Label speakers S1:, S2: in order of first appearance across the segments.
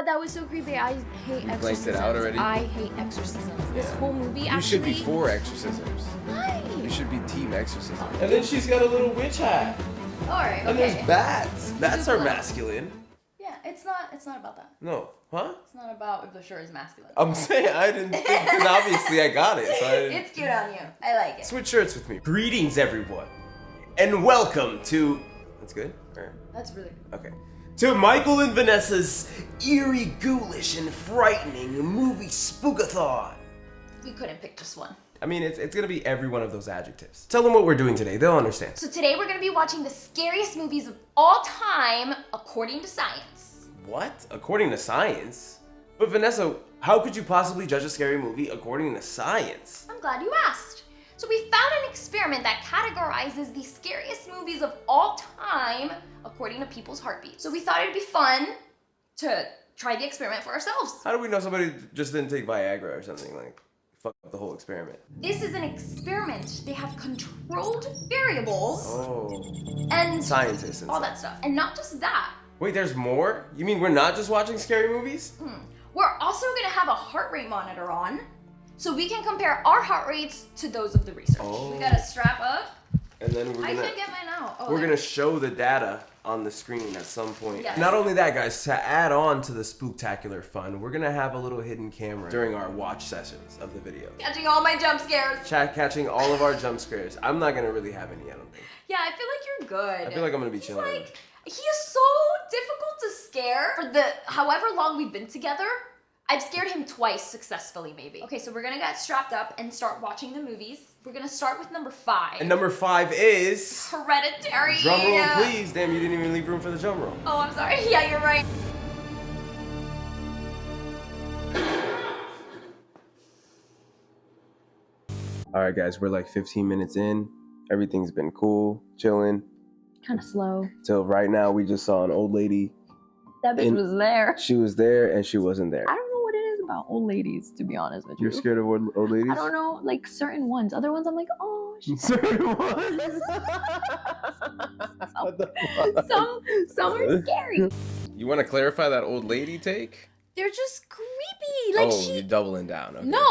S1: that was so creepy. I hate exorcisms.
S2: Blanked it out already?
S1: I hate exorcisms. This whole movie actually...
S2: You should be for exorcisms.
S1: Why?
S2: You should be team exorcism.
S3: And then she's got a little witch hat.
S1: Alright, okay.
S3: And there's bats. Bats are masculine.
S1: Yeah, it's not about that.
S3: No. Huh?
S1: It's not about if the shirt is masculine.
S3: I'm saying I didn't think, because obviously I got it. So
S1: It's cute on you. I like it.
S3: Switch shirts with me. Greetings, everyone. And welcome to... That's good? Or...
S1: That's really good.
S3: Okay. To Michael and Vanessa's eerie, ghoulish, and frightening movie spookathon.
S1: We couldn't pick just one.
S3: I mean, it's gonna be every one of those adjectives. Tell them what we're doing today. They'll understand.
S1: So today we're gonna be watching the scariest movies of all time, according to science.
S3: What? According to science? But Vanessa, how could you possibly judge a scary movie according to science?
S1: I'm glad you asked. So we found an experiment that categorizes the scariest movies of all time according to people's heartbeats. So we thought it'd be fun to try the experiment for ourselves.
S3: How do we know somebody just didn't take Viagra or something? Like, fuck up the whole experiment.
S1: This is an experiment. They have controlled variables and
S3: Scientists and
S1: all
S3: stuff.
S1: that stuff. And not just that.
S3: Wait, there's more? You mean we're not just watching scary movies?
S1: We're also gonna have a heart rate monitor on, so we can compare our heart rates to those of the research. We gotta strap up.
S3: And then
S1: I can't get mine out. Oh,
S3: we're
S1: there.
S3: gonna show the data on the screen at some point.
S1: Yes.
S3: Not only that, guys, to add on to the spooktacular fun, we're gonna have a little hidden camera during our watch sessions of the video.
S1: Catching all my jump scares.
S3: Catching all of our jump scares. I'm not gonna really have any, I don't think.
S1: Yeah, I feel like you're good.
S3: I feel like I'm gonna be chilling.
S1: Like, he is so difficult to scare. For the however long we've been together, I've scared him twice successfully, maybe. Okay, so we're gonna get strapped up and start watching the movies. We're gonna start with number 5.
S3: And number 5 is...
S1: Hereditary.
S3: Drum roll, please. Damn, you didn't even leave room for the drum roll.
S1: Oh, I'm sorry. Yeah, you're right.
S3: All right, guys, we're like 15 minutes in. Everything's been cool, chilling.
S4: Kind of slow.
S3: Till right now, we just saw an old lady.
S4: That bitch was there.
S3: She was there and she wasn't there.
S4: I don't know what it is about old ladies, to be honest with you.
S3: You're scared of old ladies?
S4: I don't know, like certain ones. Other ones, I'm like, oh, she's
S3: Certain ones? What the fuck?
S4: some are scary.
S2: You want to clarify that old lady take?
S1: They're just creepy. Like
S2: you're doubling down. Okay.
S1: No,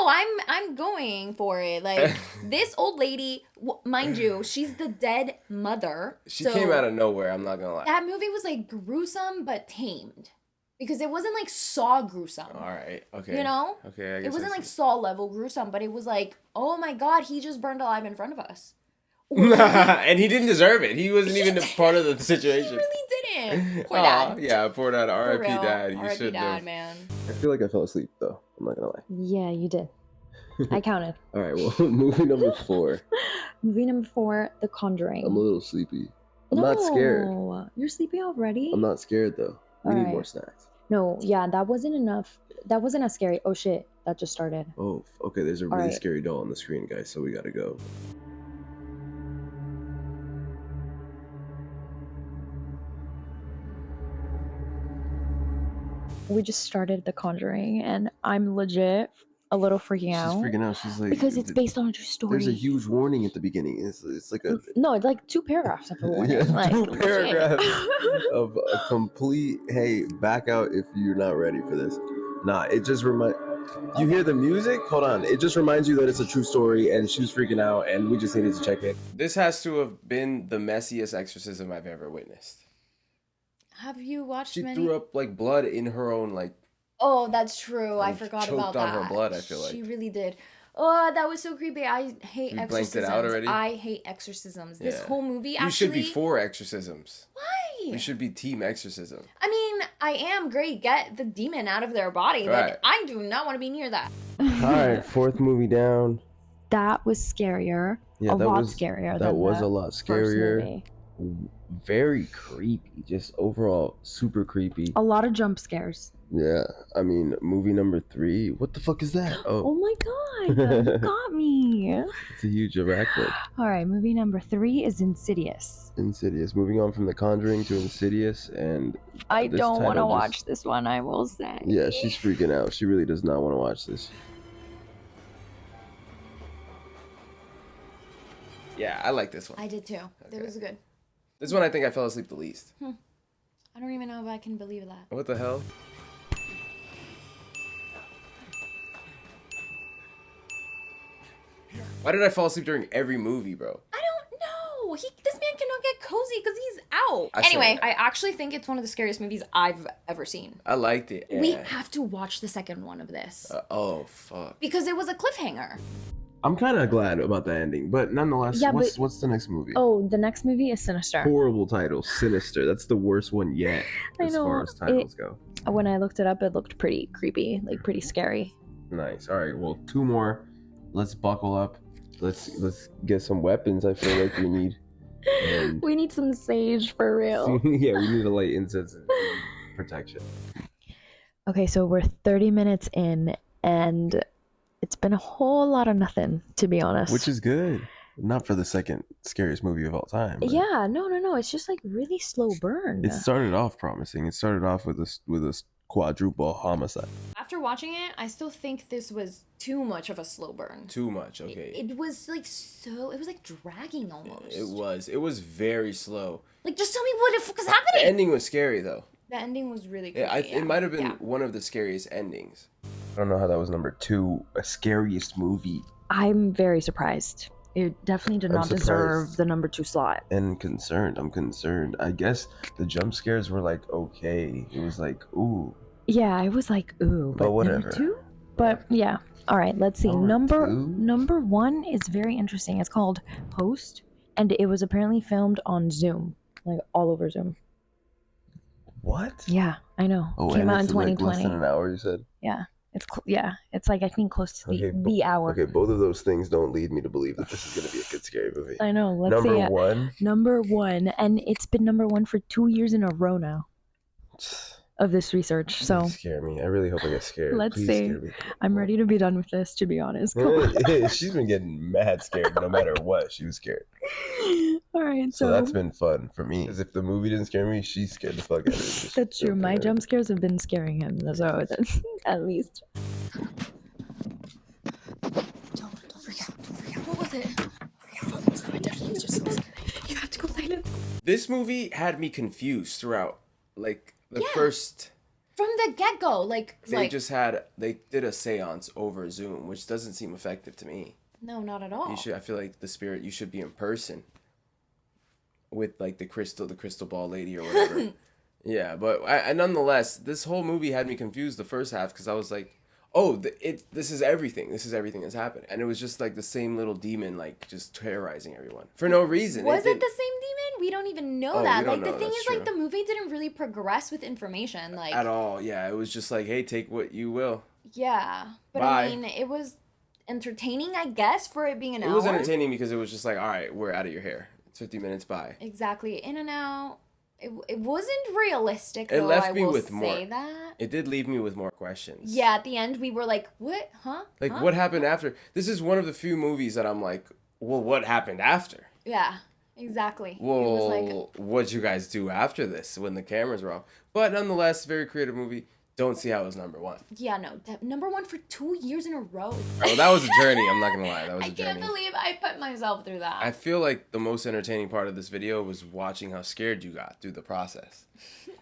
S1: I'm going for it. Like this old lady, mind you, she's the dead mother.
S2: She came out of nowhere, I'm not gonna lie.
S1: That movie was like gruesome but tamed. Because it wasn't like Saw gruesome.
S2: Alright, okay.
S1: You know?
S2: Okay, I guess
S1: it wasn't like Saw level gruesome, but it was like, oh my god, he just burned alive in front of us.
S2: And he didn't deserve it. He wasn't even a part of the situation.
S1: He really didn't. Poor dad.
S2: Yeah, poor dad. R.I.P. dad. You
S1: R.I.P.
S2: should
S1: dad,
S2: have.
S1: man.
S3: I feel like I fell asleep, though. I'm not gonna lie.
S4: Yeah, you did. I counted.
S3: All right, well, movie number 4.
S4: Movie number 4, The Conjuring.
S3: I'm a little sleepy. I'm not scared.
S4: No, you're sleepy already?
S3: I'm not scared, though. We need more snacks.
S4: No, yeah, that wasn't enough. That wasn't as scary. Oh shit, that just started.
S3: Oh, okay, there's a really scary doll on the screen, guys, so we gotta go.
S4: We just started The Conjuring, and I'm legit a little freaking out.
S3: She's freaking out. She's like...
S4: Because it's based on a true story.
S3: There's a huge warning at the beginning. It's like a...
S4: No, it's like 2 paragraphs of a warning.
S3: Yeah,
S4: like,
S3: 2 paragraphs of a complete, hey, back out if you're not ready for this. Nah, it just reminds... You hear the music? Hold on. It just reminds you that it's a true story, and she was freaking out, and we just needed to check it.
S2: This has to have been the messiest exorcism I've ever witnessed.
S1: Have you watched
S2: She
S1: many?
S2: threw up like blood in her own like...
S1: Oh, that's true. I
S2: And
S1: forgot
S2: choked
S1: about
S2: on
S1: that.
S2: her blood, I feel like.
S1: She really did. Oh, that was so creepy. I hate
S2: You blanked
S1: exorcisms.
S2: it out already?
S1: I hate exorcisms. This
S2: Yeah.
S1: whole movie actually...
S2: You should be for exorcisms.
S1: Why?
S2: You should be team exorcism.
S1: I mean, I am great. Get the demon out of their body.
S2: Right.
S1: Like, I do not want to be near that.
S3: All right, 4th movie down.
S4: That was scarier.
S3: Yeah,
S4: a
S3: that
S4: lot
S3: was
S4: scarier.
S3: That
S4: than
S3: was
S4: the
S3: a lot
S4: first
S3: scarier.
S4: movie.
S3: Very creepy. Just overall super creepy.
S4: A lot of jump scares.
S3: Yeah, I mean, movie number 3. What the fuck is that?
S4: Oh my god, you got me.
S3: It's a huge arachnid.
S4: All right, movie number 3 is Insidious.
S3: Insidious. Moving on from The Conjuring to Insidious, and
S4: I
S3: this
S4: don't want to
S3: title just-
S4: watch this one, I will say.
S3: yeah, she's freaking out. She really does not want to watch this.
S2: Yeah, I like this one.
S1: I did too. It was good.
S2: This one I think I fell asleep the least.
S1: I don't even know if I can believe that.
S2: What the hell? Why did I fall asleep during every movie, bro?
S1: I don't know. This man cannot get cozy because he's out.
S2: I
S1: Anyway,
S2: saw
S1: I actually think it's one of the scariest movies I've ever seen.
S2: I liked it. Yeah.
S1: We have to watch the second one of this.
S2: Oh, fuck.
S1: Because it was a cliffhanger.
S3: I'm kind of glad about the ending, but nonetheless,
S4: Yeah,
S3: what's the next movie?
S4: Oh, the next movie is Sinister.
S3: Horrible title, Sinister. That's the worst one yet
S4: I
S3: as
S4: know,
S3: far as titles go.
S4: When I looked it up, it looked pretty creepy, like pretty scary.
S3: Nice. All right. Well, 2 more. Let's buckle up. Let's get some weapons. I feel like we need. And
S4: We need some sage for real.
S3: yeah, we need a light incense and protection.
S4: Okay, so we're 30 minutes in, and it's been a whole lot of nothing, to be honest.
S3: Which is good. Not for the second scariest movie of all time. But
S4: Yeah, no. It's just like really slow burn.
S3: it started off promising. It started off with a quadruple homicide.
S1: After watching it, I still think this was too much of a slow burn.
S2: Too much, okay.
S1: It was like it was like dragging almost.
S2: It was very slow.
S1: Like, just tell me what the fuck is
S2: The
S1: happening.
S2: ending was scary, though.
S1: The ending was really creepy.
S2: Yeah, it might have been
S1: Yeah.
S2: one of the scariest endings.
S3: I don't know how that was number 2, a scariest movie.
S4: I'm very surprised. It definitely did
S3: I'm
S4: not deserve
S3: surprised.
S4: the number 2 slot.
S3: And concerned. I'm concerned. I guess the jump scares were like okay. It was like ooh.
S4: Yeah, I was like, ooh, but
S3: whatever.
S4: number 2? But yeah. All right, let's see.
S3: Number
S4: Number
S3: two?
S4: 1 is very interesting. It's called Host, and it was apparently filmed on Zoom, like all over Zoom.
S3: What?
S4: Yeah, I know.
S3: Oh,
S4: Came
S3: and
S4: out in
S3: it's like
S4: 2020.
S3: less than an hour. You said.
S4: Yeah, it's like I think close to the hour.
S3: Okay, both of those things don't lead me to believe that this is gonna be a good scary movie.
S4: I know. Let's see
S3: Number
S4: it.
S3: 1.
S4: Number 1, and it's been number 1 for 2 years in a row now of this research. So
S3: Please scare me. I really hope I get scared.
S4: Let's
S3: Please
S4: see.
S3: Scare me.
S4: I'm ready to be done with this, to be honest. Come on.
S3: She's been getting mad scared no matter what. She was scared.
S4: All right,
S3: So that's been fun for me. Because if the movie didn't scare me, she scared the fuck out of me.
S4: That's true. My jump scares have been scaring him, so that's at least.
S1: Don't freak out. What was it? What was that? I definitely was just so scared. You have to go silent.
S2: This movie had me confused throughout. Like, the
S1: Yeah.
S2: first...
S1: From the get-go, like
S2: They did a seance over Zoom, which doesn't seem effective to me.
S1: no, not at all.
S2: I feel like you should be in person with like the crystal ball lady or whatever. Yeah, but I nonetheless, this whole movie had me confused the first half because I was like, oh, this is everything. This is everything that's happened. And it was just like the same little demon, like just terrorizing everyone for no reason.
S1: Was it the same demon? We don't even know
S2: Oh,
S1: that.
S2: we don't
S1: Like, the
S2: know,
S1: thing
S2: that's
S1: is, like,
S2: true.
S1: the movie didn't really progress with information. Like,
S2: At all, yeah. It was just like, hey, take what you will.
S1: yeah. But
S2: Bye.
S1: I mean, it was entertaining, I guess, for it being an
S2: It
S1: hour.
S2: was entertaining because it was just like, all right, we're out of your hair. It's 50 minutes, bye.
S1: Exactly. In and out. It wasn't realistic,
S2: It
S1: though,
S2: left
S1: I
S2: me
S1: will
S2: with
S1: say
S2: more.
S1: that.
S2: It did leave me with more questions.
S1: Yeah, at the end, we were like, what? Huh?
S2: Like,
S1: Huh?
S2: what happened after? This is one of the few movies that I'm like, well, what happened after?
S1: Yeah, exactly. It
S2: Well,
S1: was like,
S2: what'd you guys do after this when the cameras were off? But nonetheless, very creative movie. Don't see how it was number 1.
S1: yeah, no. Number 1 for 2 years in a row.
S2: Well, that was a journey. I'm not gonna lie. That was
S1: I
S2: a
S1: can't
S2: journey.
S1: believe I put myself through that.
S2: I feel like the most entertaining part of this video was watching how scared you got through the process.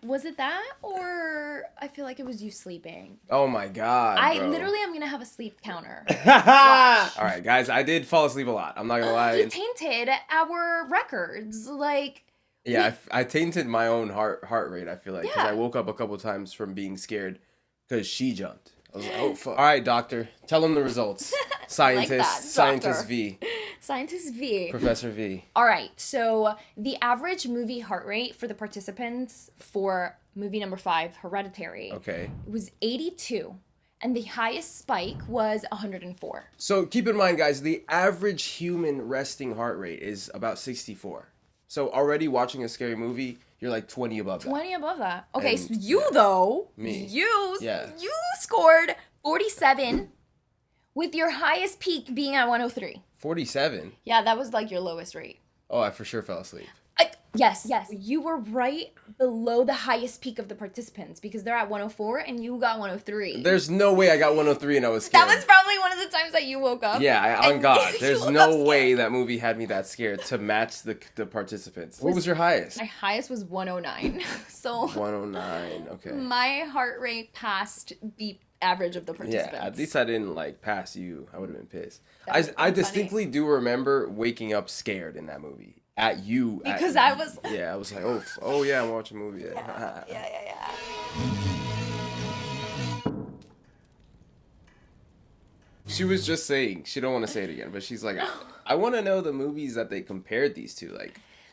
S1: Was it that, or I feel like it was you sleeping?
S2: Oh my god,
S1: I
S2: bro.
S1: literally am gonna have a sleep counter.
S2: All right, guys, I did fall asleep a lot. I'm not gonna lie.
S1: You tainted our records, like.
S2: Yeah, I tainted my own heart rate. I feel like because
S1: Yeah.
S2: I woke up a couple times from being scared because she jumped. I was like, oh fuck. All right, doctor, tell him the results. Scientist
S1: doctor.
S2: V,
S1: Scientist V.
S2: Professor V.
S1: All right, so the average movie heart rate for the participants for movie number 5, Hereditary,
S2: Okay.
S1: was 82, and the highest spike was 104.
S2: So keep in mind, guys, the average human resting heart rate is about 64. So already watching a scary movie, you're like 20 above that.
S1: 20 above that. Okay,
S2: And-
S1: so you though,
S2: Me.
S1: you
S2: Yeah.
S1: scored 47, with your highest peak being at 103.
S2: 47.
S1: Yeah, that was like your lowest rate.
S2: Oh, I for sure fell asleep.
S1: Yes. You were right below the highest peak of the participants because they're at 104 and you got 103.
S2: There's no way I got 103 and I was scared.
S1: That was probably one of the times that you woke up.
S2: Yeah, on
S1: and
S2: God.
S1: you
S2: There's
S1: woke
S2: no
S1: up scared.
S2: way that movie had me that scared to match the participants. What was your highest?
S1: My highest was 109. So
S2: 109. Okay.
S1: my heart rate passed the average of the participants.
S2: Yeah, at least I didn't like pass you. I would have been pissed.
S1: That would've
S2: I
S1: been
S2: distinctly do remember waking up scared in that movie at you.
S1: Because I was.
S2: Yeah, I was like, oh yeah, I'm watching a movie.
S1: Yeah.
S2: She was just saying she don't want to say it again, but she's like, I want to know the movies that they compared these to.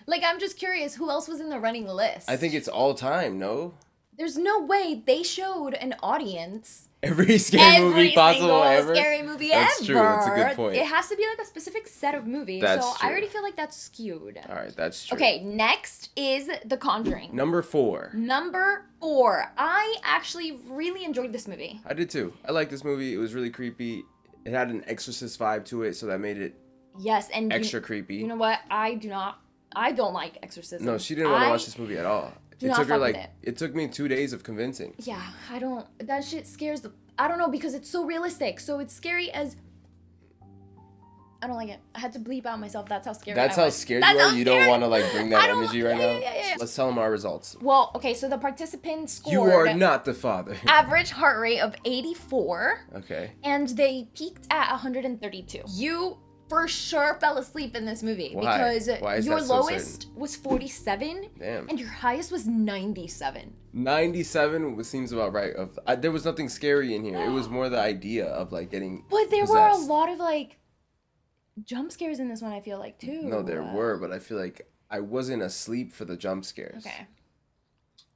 S1: Like, I'm just curious, who else was in the running list?
S2: I think it's all time. No,
S1: There's no way they showed an audience
S2: every scary movie possible
S1: single
S2: ever.
S1: Scary movie
S2: That's
S1: ever.
S2: true. That's a good point.
S1: It has to be like a specific set of movies.
S2: That's
S1: so
S2: true.
S1: I already feel like that's skewed.
S2: All right, that's true.
S1: Okay, next is The Conjuring.
S2: Number 4.
S1: Number 4. I actually really enjoyed this movie.
S2: I did too. I like this movie. It was really creepy. It had an Exorcist vibe to it, so that made it
S1: Yes, and
S2: extra creepy.
S1: You know what? I don't like exorcism.
S2: No, she didn't want to watch this movie at all.
S1: do
S2: It
S1: not
S2: took her
S1: fuck with
S2: like
S1: it.
S2: it took me 2 days of convincing.
S1: Yeah, I don't. That shit scares the. I don't know because it's so realistic. So it's scary as. I don't like it. I had to bleep out myself. That's how scared.
S2: That's
S1: I
S2: how
S1: was.
S2: scared
S1: That's
S2: you are.
S1: how
S2: You don't
S1: scared-
S2: want to like bring
S1: I
S2: that
S1: don't-
S2: energy right
S1: yeah,
S2: now.
S1: yeah.
S2: Let's tell them our results.
S1: Well, okay. So the participants scored.
S2: You are not the father.
S1: Average heart rate of 84,
S2: Okay.
S1: and they peaked at 132. You for sure fell asleep in this movie
S2: Why?
S1: because
S2: Why is
S1: your
S2: that so
S1: lowest was 47,
S2: Damn.
S1: and your highest was 97.
S2: 97 seems about right. There was nothing scary in here. It was more the idea of like getting.
S1: But there were a
S2: possessed.
S1: lot of like jump scares in this one, I feel like too.
S2: No, there were, but I feel like I wasn't asleep for the jump scares.
S1: Okay.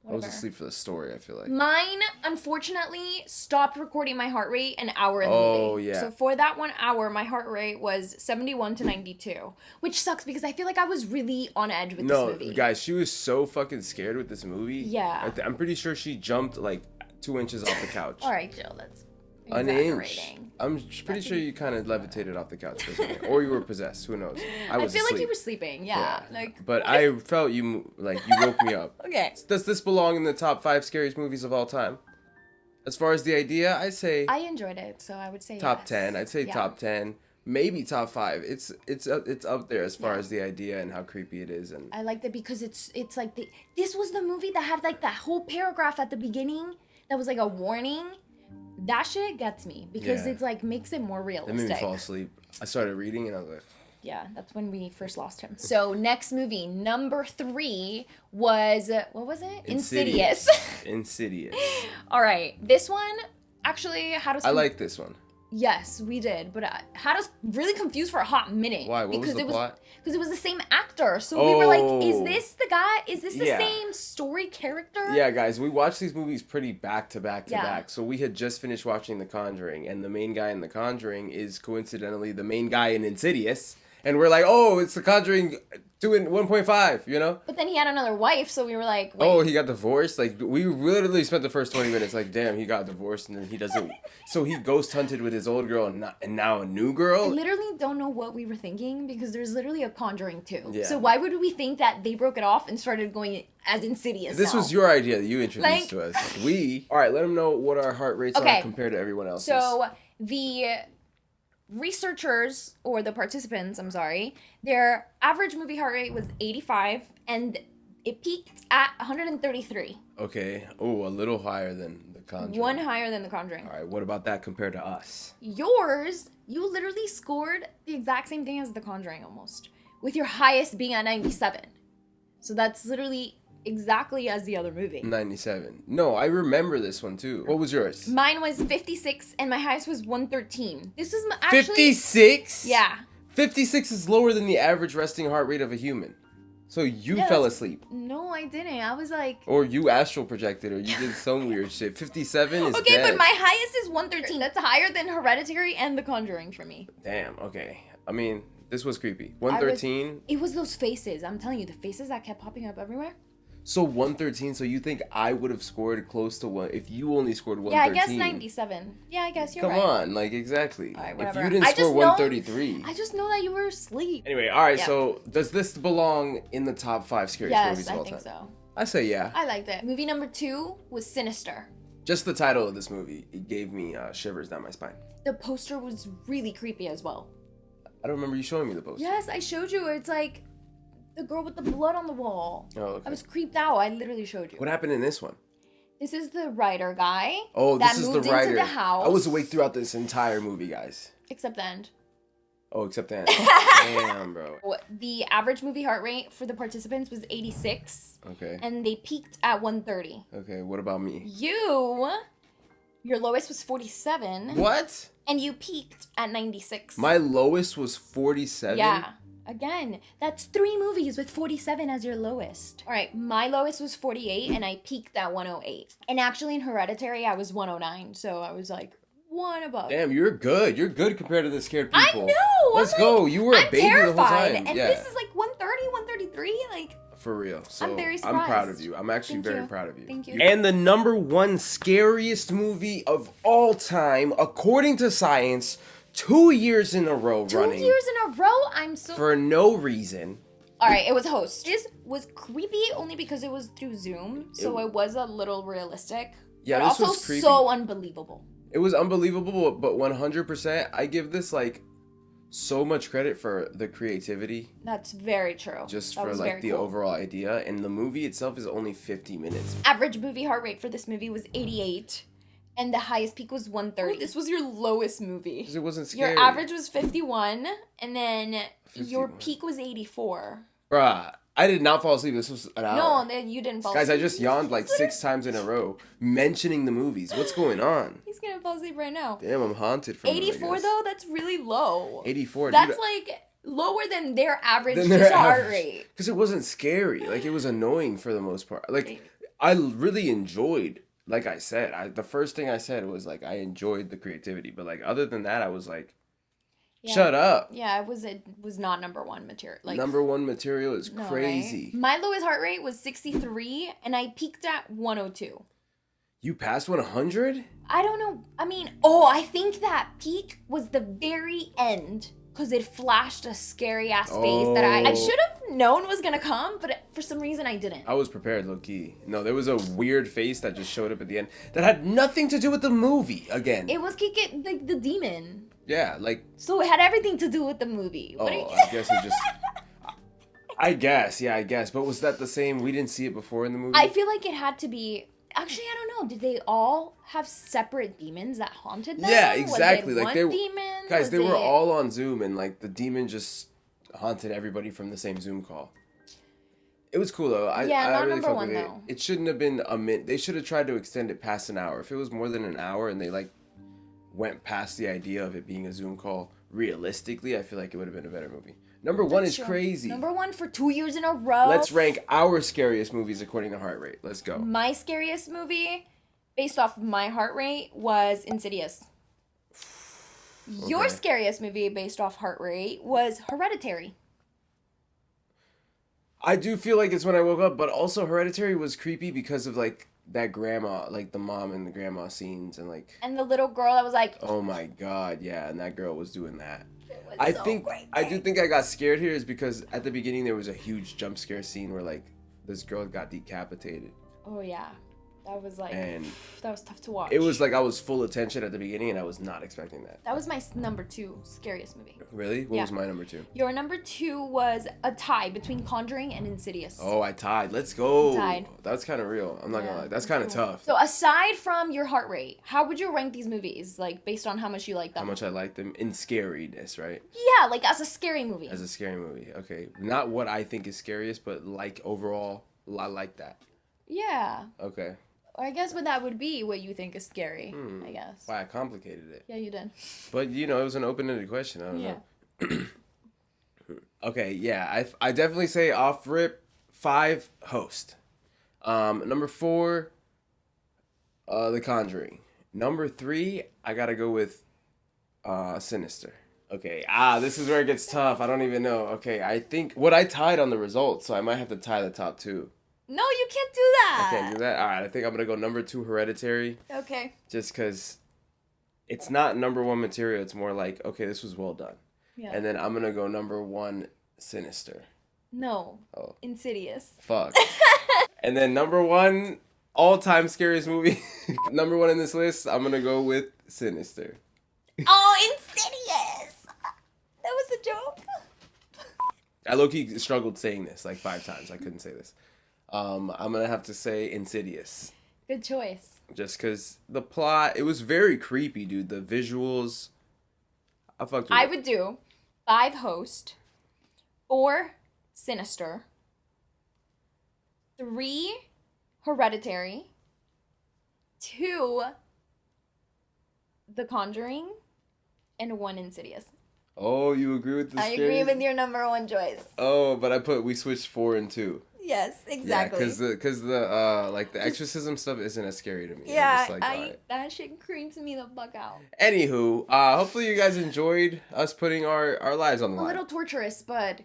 S2: I was
S1: Whatever.
S2: asleep for the story, I feel like.
S1: Mine, unfortunately, stopped recording my heart rate an hour in the
S2: Oh,
S1: movie.
S2: yeah.
S1: So for that 1 hour, my heart rate was 71 to 92, which sucks because I feel like I was really on edge with this
S2: No,
S1: movie.
S2: guys, she was so fucking scared with this movie.
S1: Yeah.
S2: I'm pretty sure she jumped like 2 inches off the couch.
S1: All right, Jill, that's
S2: An inch.
S1: exaggerating.
S2: I'm pretty sure you kind of levitated off the couch for a second. Or you were possessed. Who knows? I was
S1: feel like
S2: asleep.
S1: you were sleeping. Yeah. Like.
S2: But I felt you woke me up.
S1: Okay.
S2: Does this belong in the top 5 scariest movies of all time? As far as the idea, I'd say
S1: I enjoyed it, so I would say
S2: top
S1: yes.
S2: 10. I'd say
S1: Yeah.
S2: top 10, maybe top 5. It's up there as far as the idea and how creepy it is. And
S1: I liked it because it's like this was the movie that had like that whole paragraph at the beginning that was like a warning. That shit gets me because
S2: Yeah.
S1: it's like makes it more
S2: that
S1: realistic.
S2: made me fall asleep. I started reading and I was like,
S1: Yeah, that's when we first lost him. So next movie, number 3 was what was it? Insidious.
S2: Insidious.
S1: All right, this one actually had us.
S2: I like this one.
S1: Yes, we did, but had us really confused for a hot minute.
S2: Why? What was the plot?
S1: Because it was the same actor, so we were like, "Is
S2: Oh.
S1: this the guy? Is this the
S2: Yeah.
S1: same story character?"
S2: Yeah, guys, we watched these movies pretty back to back to
S1: Yeah.
S2: back. So we had just finished watching The Conjuring, and the main guy in The Conjuring is coincidentally the main guy in Insidious. And we're like, oh, it's The Conjuring 1.5, you know?
S1: But then he had another wife, so we were like, Wait.
S2: Oh, he got divorced? Like, we literally spent the first 20 minutes like, damn, he got divorced, and then he doesn't... So he ghost hunted with his old girl and now a new
S1: I
S2: girl?
S1: literally don't know what we were thinking because there's literally a Conjuring 2.
S2: Yeah.
S1: So why would we think that they broke it off and started going as Insidious
S2: This
S1: now?
S2: was your idea that you introduced
S1: Like-
S2: to us. All right, let them know what our heart rates
S1: Okay.
S2: are compared to everyone else's.
S1: So the researchers, or the participants, I'm sorry, their average movie heart rate was 85 and it peaked at 133.
S2: Okay. Oh, a little higher than The Conjuring.
S1: One higher than The Conjuring.
S2: All right, what about that compared to us?
S1: Yours, you literally scored the exact same thing as The Conjuring almost, with your highest being at 97. So that's literally exactly as the other movie.
S2: 97. No, I remember this one too. What was yours?
S1: Mine was 56 and my highest was 113. This is actually
S2: 56?
S1: Yeah.
S2: 56 is lower than the average resting heart rate of a human. So you
S1: Yeah,
S2: fell
S1: that's-
S2: asleep.
S1: No, I didn't. I was like,
S2: Or you astral projected, or you did some weird shit. 57 is
S1: okay,
S2: dead.
S1: but my highest is 113. That's higher than Hereditary and The Conjuring for me.
S2: Damn, okay. I mean, this was creepy. 113?
S1: It was those faces. I'm telling you, the faces that kept popping up everywhere.
S2: So 113, so you think I would have scored close to one if you only scored
S1: Yeah, I
S2: 113?
S1: guess 97. Yeah, I guess you're
S2: Come
S1: right.
S2: on, like exactly.
S1: All right,
S2: If
S1: whatever.
S2: you didn't
S1: I
S2: score
S1: just know-
S2: 133.
S1: I just know that you were asleep.
S2: Anyway, all right,
S1: Yeah.
S2: so does this belong in the top 5 scariest movies
S1: Yes,
S2: of
S1: I
S2: all
S1: think
S2: time?
S1: so.
S2: I say yeah.
S1: I liked it. Movie number 2 was Sinister.
S2: Just the title of this movie, it gave me shivers down my spine.
S1: The poster was really creepy as well.
S2: I don't remember you showing me the poster.
S1: Yes, I showed you. It's like the girl with the blood on the wall.
S2: Oh, okay.
S1: I was creeped out. I literally showed you.
S2: What happened in this one?
S1: This is the writer guy.
S2: Oh,
S1: that
S2: this is the
S1: moved into
S2: writer.
S1: the house.
S2: I was awake throughout this entire movie, guys.
S1: Except the end.
S2: Oh, except that. Damn, bro.
S1: The average movie heart rate for the participants was 86.
S2: Okay.
S1: And they peaked at 130.
S2: Okay, what about me?
S1: Your lowest was 47.
S2: What?
S1: And you peaked at 96.
S2: My lowest was 47?
S1: Yeah. Again, that's 3 movies with 47 as your lowest. All right, my lowest was 48 and I peaked at 108. And actually in Hereditary, I was 109. So I was like, one above.
S2: Damn, you're good. You're good compared to the scared people.
S1: I know.
S2: Let's go. You were a baby
S1: terrified,
S2: the whole time.
S1: and
S2: yeah.
S1: this is like 130, 133. Like,
S2: for real. So
S1: I'm very
S2: I'm proud of
S1: surprised.
S2: you. I'm actually
S1: Thank
S2: very
S1: you.
S2: proud of you.
S1: Thank you.
S2: And the number 1 scariest movie of all time, according to science, 2 years in a row
S1: 2
S2: running.
S1: years in a row? I'm so...
S2: For no reason.
S1: All right, it was Host. This was creepy only because it was through Zoom, so it was a little realistic.
S2: Yeah,
S1: but
S2: this
S1: also
S2: was creepy.
S1: so unbelievable.
S2: It was unbelievable, but 100%, I give this, like, so much credit for the creativity.
S1: That's very true.
S2: Just
S1: That
S2: for,
S1: was
S2: like,
S1: very
S2: the
S1: cool.
S2: overall idea. And the movie itself is only 50 minutes.
S1: Average movie heart rate for this movie was 88, and the highest peak was 130. This was your lowest movie.
S2: Because it wasn't scary.
S1: Your average was 51, and then your
S2: 51.
S1: peak was 84.
S2: Bruh, I did not fall asleep. This was an hour.
S1: No, then you didn't fall
S2: Guys,
S1: asleep.
S2: I just yawned like 6 times in a row, mentioning the movies. What's going on?
S1: He's gonna fall asleep right now.
S2: Damn, I'm haunted from
S1: 84 though, that's really low.
S2: 84.
S1: That's like lower than their average
S2: Than their
S1: heart
S2: average.
S1: rate.
S2: Because it wasn't scary. Like, it was annoying for the most part. Like, I really enjoyed, like I said, the first thing I said was, like, I enjoyed the creativity. But, like, other than that, I was like, shut up.
S1: Yeah, it was not number 1 material. Like,
S2: Number 1 material is
S1: no,
S2: crazy.
S1: right? My lowest heart rate was 63, and I peaked at 102.
S2: You passed 100?
S1: I don't know. I mean, I think that peak was the very end because it flashed a scary ass face that I
S2: Oh.
S1: should have known was gonna come, but for some reason I didn't.
S2: I was prepared, low key. No, there was a weird face that just showed up at the end that had nothing to do with the movie again.
S1: It was Kiki, like the demon.
S2: Yeah, like,
S1: So it had everything to do with the movie. What do you-
S2: I guess it just. I guess. But was that the same? We didn't see it before in the movie?
S1: I feel like it had to be. Actually, I don't know. Did they all have separate demons that haunted them?
S2: Yeah, exactly.
S1: Was it
S2: Like,
S1: one
S2: they-
S1: demon?
S2: Guys,
S1: Was
S2: they were
S1: it-
S2: all on Zoom, and, like, the demon just haunted everybody from the same Zoom call. It was cool, though. I
S1: not
S2: really
S1: number
S2: fuck
S1: one,
S2: with it.
S1: though.
S2: It shouldn't have been a minute. They should have tried to extend it past an hour. If it was more than an hour and they, like, went past the idea of it being a Zoom call, realistically, I feel like it would have been a better movie. Number 1 is
S1: True.
S2: crazy.
S1: Number 1 for 2 years in a row.
S2: Let's rank our scariest movies according to heart rate. Let's go.
S1: My scariest movie, based off my heart rate, was Insidious. Your
S2: Okay.
S1: scariest movie, based off heart rate, was Hereditary.
S2: I do feel like it's when I woke up, but also Hereditary was creepy because of, like, that grandma, like, the mom and the grandma scenes, and, like,
S1: And the little girl that was like,
S2: oh my god, yeah, and that girl was doing that.
S1: it was
S2: I
S1: so
S2: think
S1: great.
S2: I do think I got scared here is because at the beginning there was a huge jump scare scene where, like, this girl got decapitated,
S1: Oh yeah, that was like,
S2: and
S1: that was tough to watch.
S2: it was like I was full attention at the beginning and I was not expecting that.
S1: That was my number 2 scariest movie.
S2: Really? What
S1: Yeah.
S2: was my number 2?
S1: Your number 2 was a tie between Conjuring and Insidious.
S2: Oh, I tied. Let's go.
S1: Tied.
S2: That's kind of real. I'm not
S1: Yeah,
S2: gonna lie. That's
S1: that's
S2: kind of
S1: cool.
S2: tough.
S1: So aside from your heart rate, how would you rank these movies? Like based on how much you like them?
S2: How much I like them in scariness, right?
S1: Yeah, like as a scary movie.
S2: As a scary movie. Okay, not what I think is scariest, but like overall, I like that.
S1: Yeah.
S2: Okay.
S1: Or I guess what that would be what you think is scary, I guess.
S2: Why I complicated it.
S1: Yeah, you did.
S2: But, you know, it was an open-ended question. I don't
S1: Yeah.
S2: know. Okay, yeah. I definitely say off rip 5 Host. Number 4, The Conjuring. Number 3, I gotta go with Sinister. Okay, this is where it gets tough. I don't even know. Okay, I think I tied on the results, so I might have to tie the top 2.
S1: No, you can't do that.
S2: I can't do that. All right, I think I'm gonna go number 2, Hereditary,
S1: Okay.
S2: just because it's not number 1 material. It's more like, okay, this was well done.
S1: Yeah.
S2: And then I'm gonna go number 1, Sinister.
S1: No.
S2: Oh.
S1: Insidious.
S2: Fuck. And then number 1, all-time scariest movie. Number 1 in this list, I'm gonna go with Sinister.
S1: Oh, Insidious! That was a joke.
S2: I low-key struggled saying this like 5 times. I couldn't say this. I'm gonna have to say Insidious.
S1: Good choice.
S2: Just because the plot, it was very creepy, dude. The visuals, I fucked with
S1: I
S2: it.
S1: would do 5 Host, 4 Sinister, 3 Hereditary, 2 The Conjuring, and 1 Insidious.
S2: Oh, you agree with the
S1: I
S2: Scariest?
S1: agree with your number 1 choice.
S2: Oh, but we switched 4 and 2.
S1: Yes, exactly.
S2: Yeah, because the like the exorcism stuff isn't as scary to me. I'm
S1: Yeah,
S2: just like, alright.
S1: that shit creeps me the fuck out.
S2: Anywho, hopefully you guys enjoyed us putting our lives on the
S1: A
S2: line.
S1: little torturous, but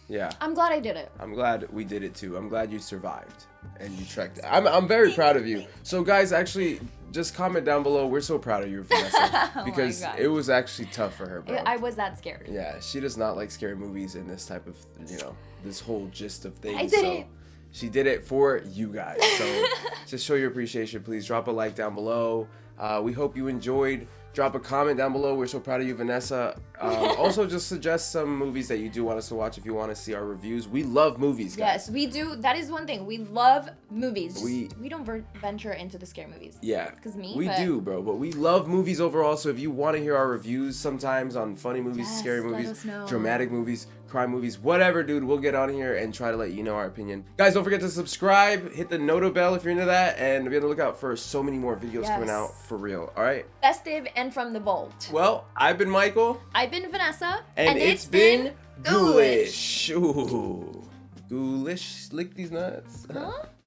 S2: Yeah.
S1: I'm glad I did it.
S2: I'm glad we did it too. I'm glad you survived and you trekked. I'm very proud of you. So guys, actually, just comment down below. We're so proud of you, Vanessa,
S1: Oh my
S2: because
S1: God.
S2: it was actually tough for her, bro.
S1: I was that scared.
S2: Yeah, she does not like scary movies and this type of, this whole gist of things.
S1: I did it.
S2: She did it for you guys. So just show your appreciation. Please drop a like down below. We hope you enjoyed. Drop a comment down below. We're so proud of you, Vanessa. Also, just suggest some movies that you do want us to watch if you want to see our reviews. We love movies, guys.
S1: Yes, we do. That is one thing. We love movies. Just,
S2: We
S1: don't venture into the scary movies.
S2: Yeah,
S1: 'Cause
S2: we do, bro. But we love movies overall. So if you want to hear our reviews sometimes on funny movies,
S1: Yes,
S2: scary
S1: let
S2: movies,
S1: us know.
S2: dramatic movies, crime movies, whatever, dude, we'll get on here and try to let you know our opinion. Guys, don't forget to subscribe, hit the noto bell if you're into that, and be on the lookout for so many more videos coming
S1: Yes.
S2: out for real. All right.
S1: Festive and from the vault.
S2: Well, I've been Michael,
S1: I've been Vanessa,
S2: and it's been ghoulish. Ooh, ghoulish. Lick these nuts.
S1: Huh?